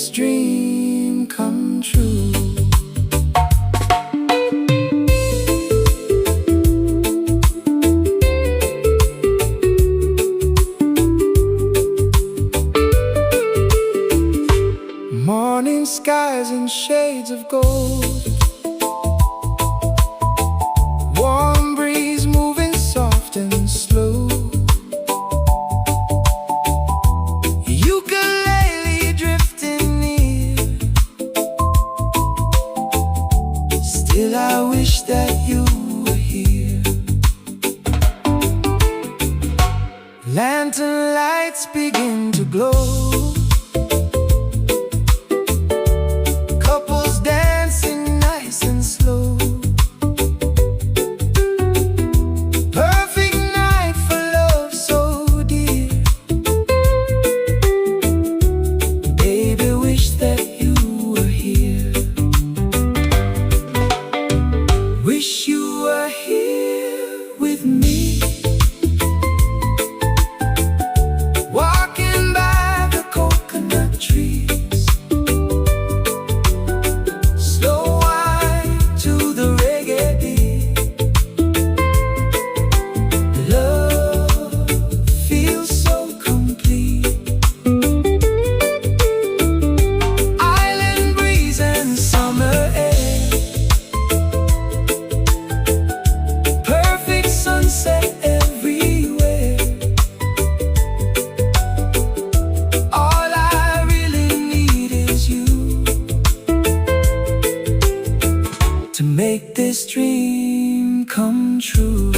this dream come true. Morning skies and shades of gold, warm breeze moving soft and slow, ukulele drifting near. Still I wish that you were here. Lantern lights begin to glow, wish you were here with me, walking by the coconut trees, slow wine to the reggae beat. Love feels so complete. Island breeze and summer air, sunset everywhere. All I really need is you to make this dream come true.